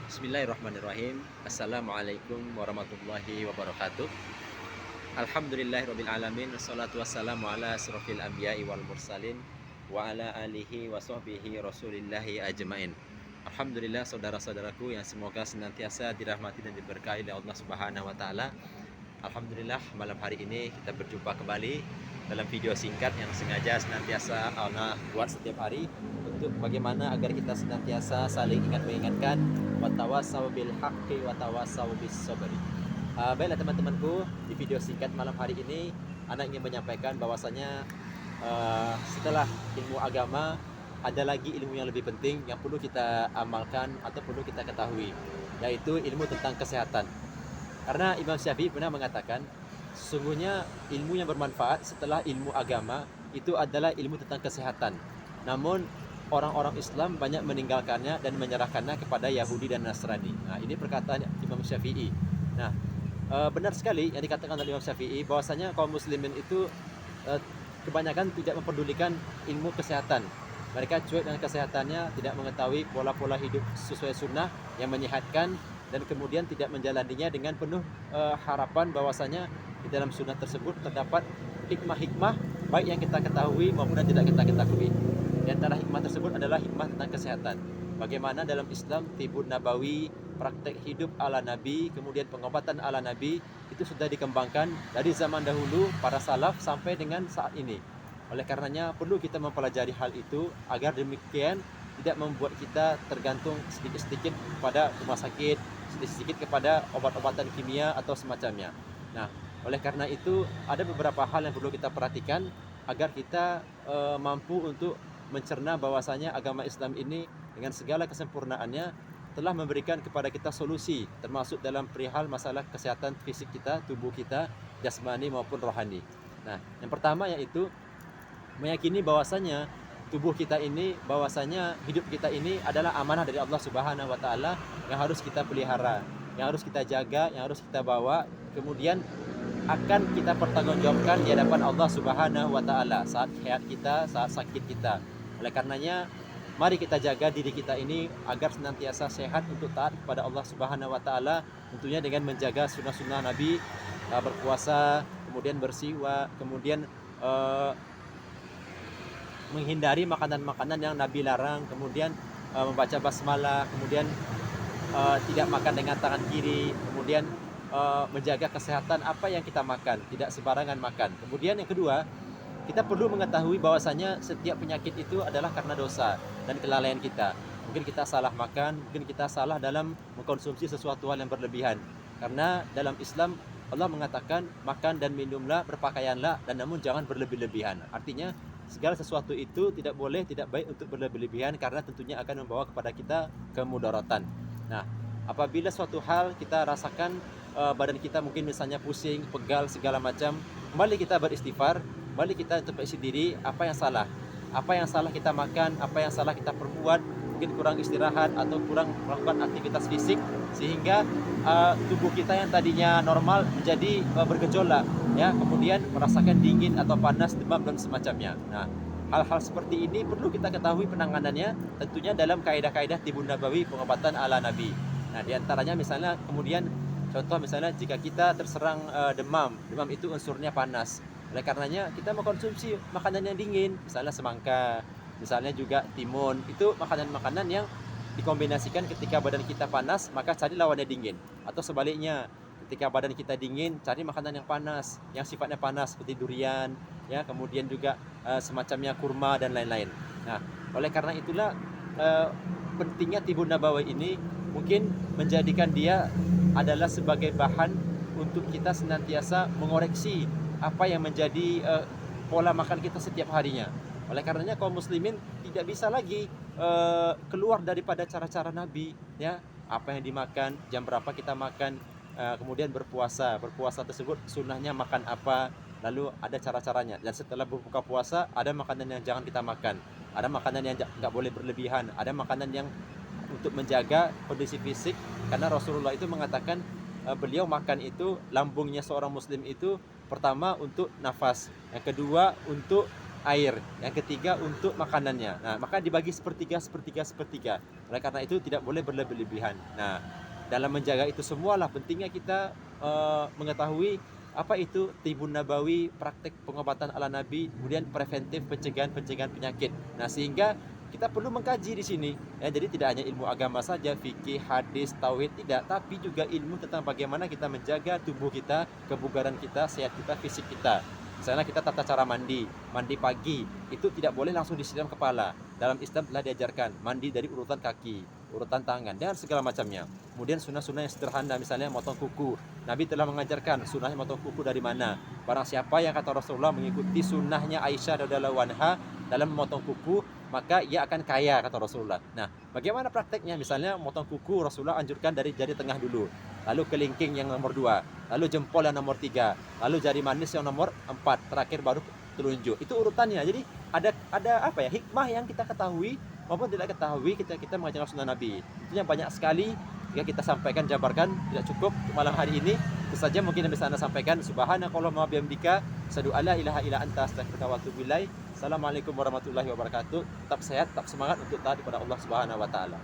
Bismillahirrahmanirrahim. Assalamualaikum warahmatullahi wabarakatuh. Alhamdulillahirabbil alamin. Wassalatu wassalamu ala asrofil anbiya'i wal mursalin wa ala alihi wa sahbihi rasulillahi ajmain. Alhamdulillah, saudara-saudaraku yang semoga senantiasa dirahmati dan diberkahi oleh Allah Subhanahu wa taala. Alhamdulillah, malam hari ini kita berjumpa kembali dalam video singkat yang sengaja senantiasa Ana buat setiap hari untuk bagaimana agar kita senantiasa saling ingat mengingatkan, watawassaw bil haqqi watawassaw bis sabri. Baiklah teman-temanku, di video singkat malam hari ini Ana ingin menyampaikan bahwasanya setelah ilmu agama ada lagi ilmu yang lebih penting yang perlu kita amalkan atau perlu kita ketahui, yaitu ilmu tentang kesehatan. Karena Imam Syafi'i pernah mengatakan, sesungguhnya ilmu yang bermanfaat setelah ilmu agama itu adalah ilmu tentang kesehatan. Namun orang-orang Islam banyak meninggalkannya dan menyerahkannya kepada Yahudi dan Nasrani. Nah, ini perkataan Imam Syafi'i. Nah, benar sekali yang dikatakan oleh Imam Syafi'i bahwasanya kaum muslimin itu kebanyakan tidak memperdulikan ilmu kesehatan. Mereka cuek dengan kesehatannya, tidak mengetahui pola-pola hidup sesuai sunnah yang menyehatkan, dan kemudian tidak menjalaninya dengan penuh harapan bahwasanya di dalam sunnah tersebut terdapat hikmah-hikmah baik yang kita ketahui maupun yang tidak kita ketahui. Di antara hikmah tersebut adalah hikmah tentang kesehatan. Bagaimana dalam Islam tibun nabawi, praktek hidup ala Nabi, kemudian pengobatan ala Nabi itu sudah dikembangkan dari zaman dahulu para salaf sampai dengan saat ini. Oleh karenanya perlu kita mempelajari hal itu agar demikian tidak membuat kita tergantung sedikit-sedikit pada rumah sakit, sedikit-sedikit kepada obat-obatan kimia atau semacamnya. Nah, oleh karena itu ada beberapa hal yang perlu kita perhatikan agar kita mampu untuk mencerna bahwasanya agama Islam ini dengan segala kesempurnaannya telah memberikan kepada kita solusi, termasuk dalam perihal masalah kesehatan fisik kita, tubuh kita, jasmani maupun rohani. Nah, yang pertama yaitu meyakini bahwasanya tubuh kita ini, bahwasanya hidup kita ini adalah amanah dari Allah Subhanahu wa taala yang harus kita pelihara, yang harus kita jaga, yang harus kita bawa, kemudian akan kita pertanggungjawabkan di hadapan Allah Subhanahu wa taala saat sehat kita, saat sakit kita. Oleh karenanya, mari kita jaga diri kita ini agar senantiasa sehat untuk taat kepada Allah Subhanahu wa taala, tentunya dengan menjaga sunnah-sunnah Nabi, berpuasa, kemudian bersiwak, kemudian menghindari makanan-makanan yang Nabi larang, kemudian membaca basmalah, kemudian tidak makan dengan tangan kiri, kemudian menjaga kesehatan apa yang kita makan, tidak sembarangan makan. Kemudian yang kedua, kita perlu mengetahui bahwasanya setiap penyakit itu adalah karena dosa dan kelalaian kita. Mungkin kita salah makan, mungkin kita salah dalam mengkonsumsi sesuatu hal yang berlebihan. Karena dalam Islam Allah mengatakan makan dan minumlah, berpakaianlah, dan namun jangan berlebih-lebihan. Artinya segala sesuatu itu tidak boleh, tidak baik untuk berlebih-lebihan karena tentunya akan membawa kepada kita kemudaratan. Nah, apabila suatu hal kita rasakan badan kita mungkin misalnya pusing, pegal, segala macam, kembali kita beristighfar, kembali kita introspeksi diri, apa yang salah? Apa yang salah kita makan, apa yang salah kita perbuat, mungkin kurang istirahat atau kurang melakukan aktivitas fisik sehingga tubuh kita yang tadinya normal menjadi bergejolak, ya, kemudian merasakan dingin atau panas, demam dan semacamnya. Nah, hal-hal seperti ini perlu kita ketahui penanganannya, tentunya dalam kaidah-kaidah tibun nabawi, pengobatan ala Nabi. Nah, diantaranya misalnya kemudian contoh misalnya jika kita terserang demam itu unsurnya panas. Oleh karenanya kita mengkonsumsi makanan yang dingin, misalnya semangka, misalnya juga timun. Itu makanan-makanan yang dikombinasikan ketika badan kita panas, maka cari lawannya dingin. Atau sebaliknya, ketika badan kita dingin, cari makanan yang panas, yang sifatnya panas seperti durian, ya, kemudian juga semacamnya kurma dan lain-lain. Nah, oleh karena itulah pentingnya tibun nabawi ini mungkin menjadikan dia adalah sebagai bahan untuk kita senantiasa mengoreksi apa yang menjadi pola makan kita setiap harinya. Oleh karenanya kaum muslimin tidak bisa lagi keluar daripada cara-cara Nabi, ya, apa yang dimakan, jam berapa kita makan, kemudian berpuasa tersebut sunnahnya makan apa, lalu ada cara-caranya. Dan setelah berbuka puasa ada makanan yang jangan kita makan, ada makanan yang nggak boleh berlebihan, ada makanan yang untuk menjaga kondisi fisik, karena Rasulullah itu mengatakan beliau makan itu, lambungnya seorang muslim itu pertama untuk nafas, yang kedua untuk air. Yang ketiga untuk makanannya. Nah, maka dibagi sepertiga, sepertiga, sepertiga. Oleh karena itu tidak boleh berlebihan. Nah, dalam menjaga itu semualah pentingnya kita mengetahui apa itu Tibun Nabawi, praktek pengobatan ala Nabi, kemudian preventif pencegahan penyakit. Nah, sehingga kita perlu mengkaji di sini. Ya, jadi tidak hanya ilmu agama saja, fikih, hadis, tauhid tidak, tapi juga ilmu tentang bagaimana kita menjaga tubuh kita, kebugaran kita, sehat kita, fisik kita. Misalnya kita tata cara mandi pagi itu tidak boleh langsung disiram kepala. Dalam Islam telah diajarkan mandi dari urutan kaki, urutan tangan dan segala macamnya. Kemudian sunnah-sunnah yang sederhana, misalnya motong kuku. Nabi telah mengajarkan sunnahnya motong kuku dari mana. Barang siapa yang kata Rasulullah mengikuti sunnahnya Aisyah radhiyallahu anha dalam memotong kuku, maka ia akan kaya kata Rasulullah. Nah, bagaimana prakteknya? Misalnya motong kuku Rasulullah anjurkan dari jari tengah dulu, lalu kelingking yang nomor 2, lalu jempol yang nomor 3, lalu jari manis yang nomor 4, terakhir baru telunjuk. Itu urutannya. Jadi ada apa ya, hikmah yang kita ketahui maupun tidak ketahui kita mengajarkan sunnah Nabi. Itu yang banyak sekali jika kita sampaikan, jabarkan tidak cukup malam hari ini. Itu saja mungkin yang bisa Anda sampaikan. Subhanakallahumma wa bihamdika, asyhadu alla ilaha illa anta, astaghfiruka wa atubu ilaik. Assalamualaikum warahmatullahi wabarakatuh. Tetap sehat, tetap semangat untuk taat kepada Allah Subhanahu wa taala.